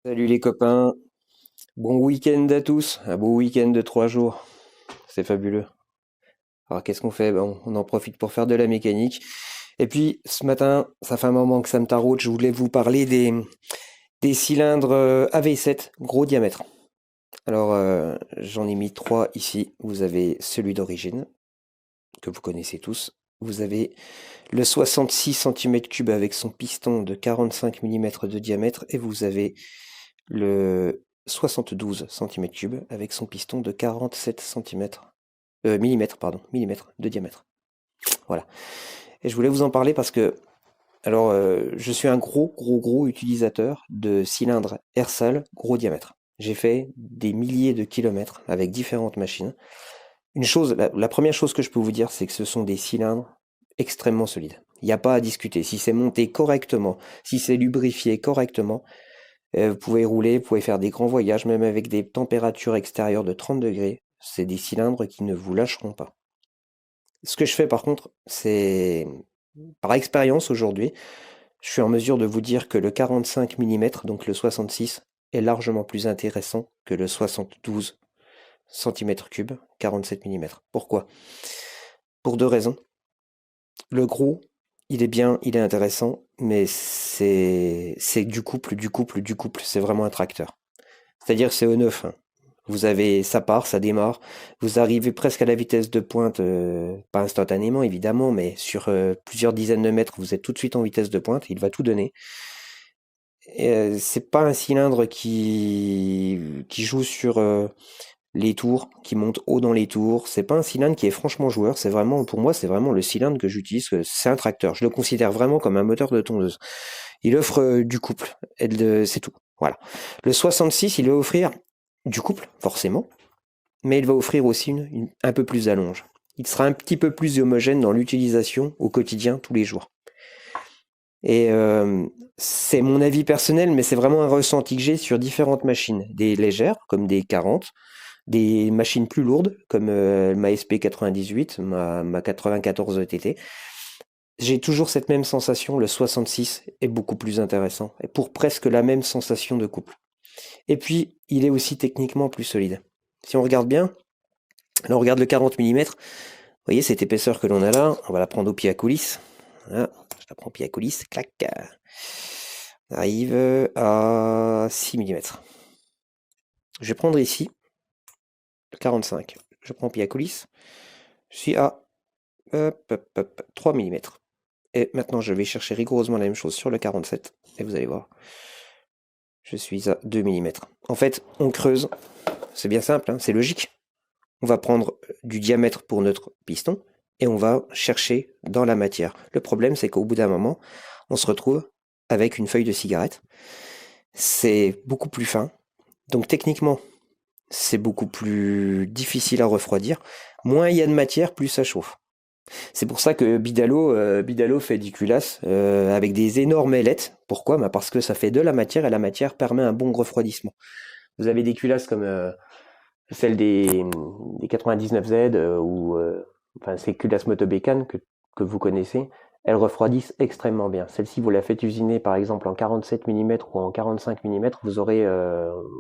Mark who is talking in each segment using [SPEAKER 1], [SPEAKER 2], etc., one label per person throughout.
[SPEAKER 1] Salut les copains, bon week-end à tous, un beau week-end de 3 jours, c'est fabuleux. Alors qu'est-ce qu'on fait? Bon, on en profite pour faire de la mécanique. Et puis ce matin, ça fait un moment que ça me taraude, je voulais vous parler des cylindres AV7 gros diamètre. Alors j'en ai mis trois ici, vous avez celui d'origine, que vous connaissez tous. Vous avez le 66 cm3 avec son piston de 45 mm de diamètre et vous avez le 72 cm3 avec son piston de 47 millimètres, pardon, millimètres de diamètre. Voilà. Et je voulais vous en parler parce que, alors, je suis un gros utilisateur de cylindres Ersal gros diamètre. J'ai fait des milliers de kilomètres avec différentes machines. La première chose que je peux vous dire, c'est que ce sont des cylindres extrêmement solides. Il n'y a pas à discuter. Si c'est monté correctement, si c'est lubrifié correctement, vous pouvez rouler, vous pouvez faire des grands voyages, même avec des températures extérieures de 30 degrés. C'est des cylindres qui ne vous lâcheront pas. Ce que je fais par contre, c'est par expérience aujourd'hui, je suis en mesure de vous dire que le 45 mm, donc le 66, est largement plus intéressant que le 72 cm3, 47 mm. Pourquoi? Pour deux raisons. Le gros, il est bien, il est intéressant, mais c'est du couple. C'est vraiment un tracteur. C'est-à-dire que c'est au neuf, hein. Vous avez, ça part, ça démarre. Vous arrivez presque à la vitesse de pointe, pas instantanément évidemment, mais sur plusieurs dizaines de mètres, vous êtes tout de suite en vitesse de pointe. Il va tout donner. Et, c'est pas un cylindre qui joue sur les tours, qui monte haut dans les tours. C'est pas un cylindre qui est franchement joueur. C'est vraiment, pour moi, c'est vraiment le cylindre que j'utilise. C'est un tracteur. Je le considère vraiment comme un moteur de tondeuse. Il offre du couple. C'est tout. Voilà. Le 66, il va offrir du couple, forcément, mais il va offrir aussi un peu plus d'allonge. Il sera un petit peu plus homogène dans l'utilisation au quotidien, tous les jours. Et c'est mon avis personnel, mais c'est vraiment un ressenti que j'ai sur différentes machines. Des légères, comme des 40, des machines plus lourdes, comme ma SP98, ma 94 TT. J'ai toujours cette même sensation, le 66 est beaucoup plus intéressant, et pour presque la même sensation de couple. Et puis, il est aussi techniquement plus solide. Si on regarde bien, là on regarde le 40 mm, vous voyez cette épaisseur que l'on a là, on va la prendre au pied à coulisse. Voilà, je la prends au pied à coulisse, clac. On arrive à 6 mm. Je vais prendre ici le 45. Je prends pied à coulisse, je suis à 3 mm. Et maintenant je vais chercher rigoureusement la même chose sur le 47, et vous allez voir, je suis à 2 mm. En fait, on creuse, c'est bien simple, hein, c'est logique. On va prendre du diamètre pour notre piston et on va chercher dans la matière. Le problème, c'est qu'au bout d'un moment, on se retrouve avec une feuille de cigarette. C'est beaucoup plus fin. Donc techniquement, c'est beaucoup plus difficile à refroidir. Moins il y a de matière, plus ça chauffe. C'est pour ça que Bidalo fait du culasse avec des énormes ailettes. Pourquoi? Bah parce que ça fait de la matière et la matière permet un bon refroidissement. Vous avez des culasses comme celle des 99Z enfin ces culasses Motobécane que vous connaissez, elles refroidissent extrêmement bien. Celle-ci, vous la faites usiner par exemple en 47 mm ou en 45 mm, vous aurez,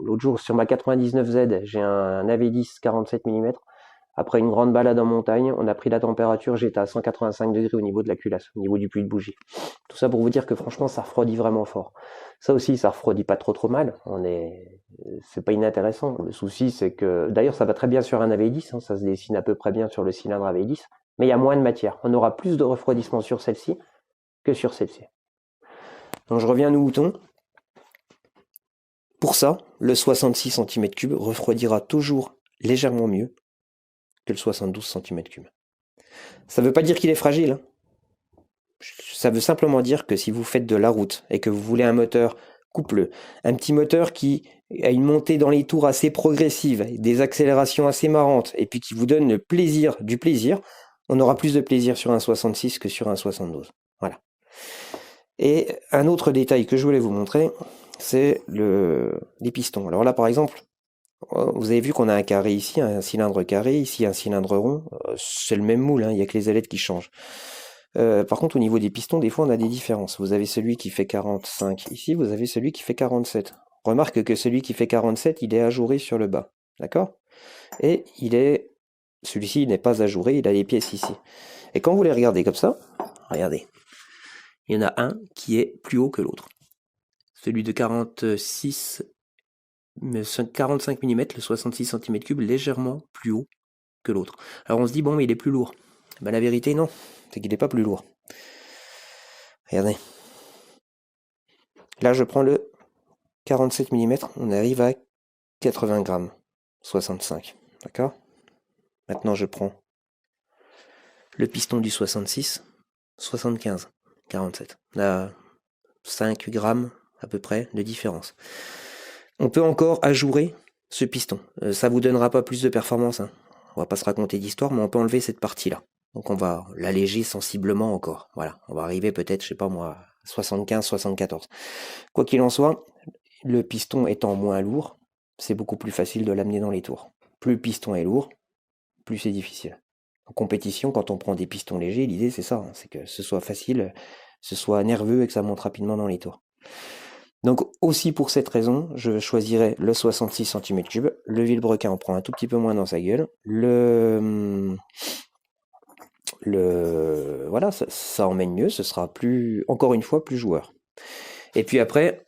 [SPEAKER 1] l'autre jour sur ma 99Z, j'ai un AV10 47 mm. Après une grande balade en montagne, on a pris la température, j'étais à 185 degrés au niveau de la culasse, au niveau du puits de bougie. Tout ça pour vous dire que franchement, ça refroidit vraiment fort. Ça aussi, ça refroidit pas trop mal. C'est pas inintéressant. Le souci, c'est que, d'ailleurs, ça va très bien sur un AV10, hein, ça se dessine à peu près bien sur le cylindre AV10, mais il y a moins de matière. On aura plus de refroidissement sur celle-ci que sur celle-ci. Donc je reviens à nos moutons. Pour ça, le 66 cm3 refroidira toujours légèrement mieux que le 72 cm3. Ça ne veut pas dire qu'il est fragile, hein. Ça veut simplement dire que si vous faites de la route et que vous voulez un moteur coupleux, un petit moteur qui a une montée dans les tours assez progressive, des accélérations assez marrantes, et puis qui vous donne du plaisir, on aura plus de plaisir sur un 66 que sur un 72. Voilà. Et un autre détail que je voulais vous montrer, c'est les pistons. Alors là, par exemple, vous avez vu qu'on a un carré ici, un cylindre carré, ici un cylindre rond. C'est le même moule, hein, il n'y a que les ailettes qui changent. Par contre, au niveau des pistons, des fois, on a des différences. Vous avez celui qui fait 45 ici, vous avez celui qui fait 47. Remarque que celui qui fait 47, il est ajouré sur le bas. D'accord? Et celui-ci n'est pas ajouré, il a les pièces ici. Et quand vous les regardez comme ça, regardez, il y en a un qui est plus haut que l'autre. Celui de 45 mm, le 66 cm3, légèrement plus haut que l'autre. Alors on se dit, bon, mais il est plus lourd. Ben, la vérité, non, c'est qu'il n'est pas plus lourd. Regardez. Là, je prends le 47 mm, on arrive à 80 grammes, 65. D'accord? Maintenant, je prends le piston du 66, 75, 47. Là, 5 grammes à peu près de différence. On peut encore ajourer ce piston. Ça vous donnera pas plus de performance, hein. On va pas se raconter d'histoire, mais on peut enlever cette partie-là. Donc on va l'alléger sensiblement encore. Voilà, on va arriver peut-être, je sais pas moi, 75, 74. Quoi qu'il en soit, le piston étant moins lourd, c'est beaucoup plus facile de l'amener dans les tours. Plus le piston est lourd, plus c'est difficile. En compétition, quand on prend des pistons légers, l'idée c'est ça, hein, c'est que ce soit facile, ce soit nerveux et que ça monte rapidement dans les tours. Donc aussi pour cette raison, je choisirais le 66 cm3. Le vilebrequin en prend un tout petit peu moins dans sa gueule. Voilà, ça emmène mieux, ce sera encore une fois, plus joueur. Et puis après,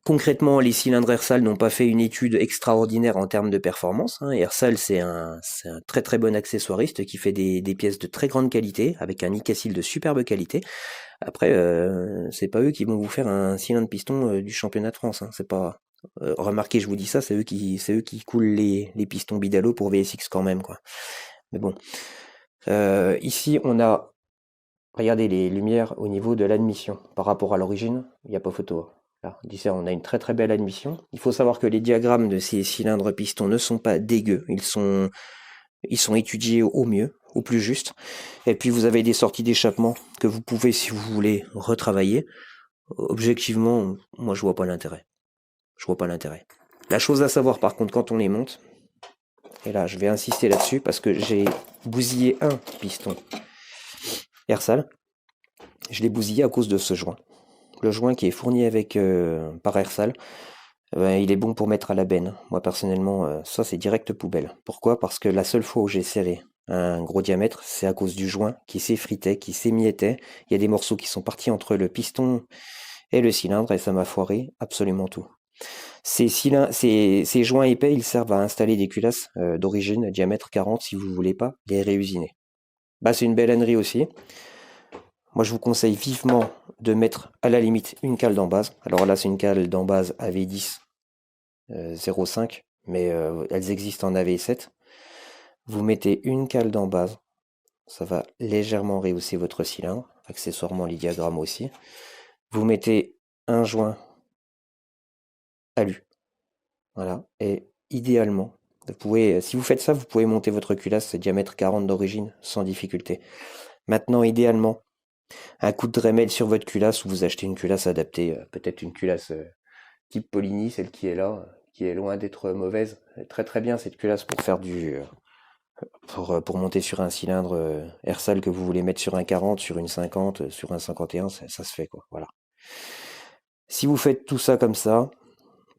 [SPEAKER 1] concrètement, les cylindres Ersal n'ont pas fait une étude extraordinaire en termes de performance, hein. Ersal, c'est un très très bon accessoiriste qui fait des pièces de très grande qualité, avec un Nicacil de superbe qualité. Après, c'est pas eux qui vont vous faire un cylindre piston du championnat de France, hein. C'est pas. Remarquez, je vous dis ça, c'est eux qui coulent les pistons Bidalo pour VSX quand même, quoi. Mais bon. Ici, on a. Regardez les lumières au niveau de l'admission. Par rapport à l'origine, il n'y a pas photo. Là, on a une très très belle admission. Il faut savoir que les diagrammes de ces cylindres pistons ne sont pas dégueux. Ils sont étudiés au mieux, au plus juste. Et puis vous avez des sorties d'échappement que vous pouvez, si vous voulez, retravailler. Objectivement, moi je vois pas l'intérêt. Je vois pas l'intérêt. La chose à savoir par contre quand on les monte, et là je vais insister là-dessus parce que j'ai bousillé un piston Ersal. Je l'ai bousillé à cause de ce joint. Le joint qui est fourni par Ersal, il est bon pour mettre à la benne. Moi personnellement, ça c'est direct poubelle. Pourquoi? Parce que la seule fois où j'ai serré un gros diamètre, c'est à cause du joint qui s'effritait, qui s'émiettait. Il y a des morceaux qui sont partis entre le piston et le cylindre et ça m'a foiré absolument tout. Ces joints épais, ils servent à installer des culasses d'origine, diamètre 40 si vous voulez pas les réusiner. Bah, c'est une belle ânerie aussi. Moi, je vous conseille vivement de mettre à la limite une cale d'embase. Alors là, c'est une cale d'embase AV10 0,5, mais elles existent en AV7. Vous mettez une cale d'embase, ça va légèrement rehausser votre cylindre, accessoirement les diagrammes aussi. Vous mettez un joint alu, voilà, et idéalement, si vous faites ça, vous pouvez monter votre culasse diamètre 40 d'origine sans difficulté. Maintenant, idéalement, un coup de Dremel sur votre culasse ou vous achetez une culasse adaptée, peut-être une culasse type Poligny, celle qui est là, qui est loin d'être mauvaise. Elle est très très bien cette culasse pour faire pour monter sur un cylindre Ersal que vous voulez mettre sur un 40, sur une 50, sur un 51, ça se fait quoi. Voilà. Si vous faites tout ça comme ça,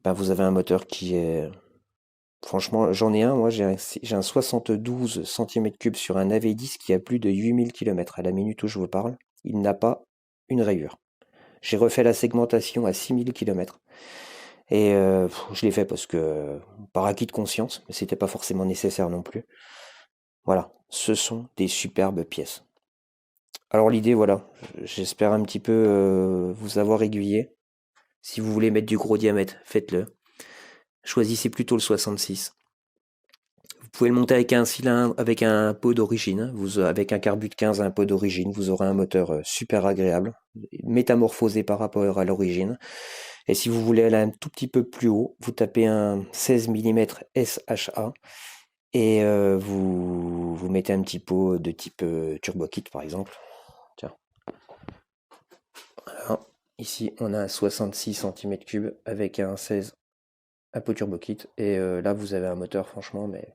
[SPEAKER 1] ben vous avez un moteur qui est. Franchement, j'en ai un, moi j'ai un 72 cm3 sur un AV10 qui a plus de 8000 km à la minute où je vous parle. Il n'a pas une rayure. J'ai refait la segmentation à 6000 km. Et je l'ai fait parce que, par acquis de conscience, mais c'était pas forcément nécessaire non plus. Voilà, ce sont des superbes pièces. Alors l'idée, voilà, j'espère un petit peu vous avoir aiguillé. Si vous voulez mettre du gros diamètre, faites-le. Choisissez plutôt le 66. Vous pouvez le monter avec un cylindre, avec un pot d'origine, avec un carbu de 15, un pot d'origine, vous aurez un moteur super agréable, métamorphosé par rapport à l'origine. Et si vous voulez aller un tout petit peu plus haut, vous tapez un 16 mm SHA et vous mettez un petit pot de type Turbo Kit par exemple. Tiens. Voilà. Ici, on a un 66 cm3 avec un 16, un pot Turbo Kit. Et là, vous avez un moteur, franchement, mais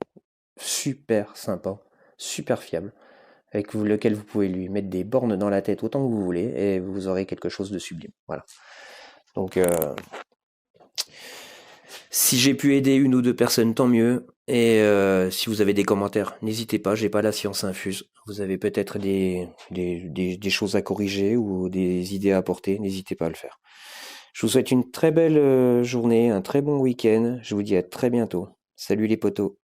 [SPEAKER 1] super sympa, super fiable, avec lequel vous pouvez lui mettre des bornes dans la tête autant que vous voulez, et vous aurez quelque chose de sublime. Voilà. Donc, Si j'ai pu aider une ou deux personnes, tant mieux. Et si vous avez des commentaires, n'hésitez pas, j'ai pas la science infuse. Vous avez peut-être des choses à corriger ou des idées à apporter, n'hésitez pas à le faire. Je vous souhaite une très belle journée, un très bon week-end. Je vous dis à très bientôt. Salut les potos.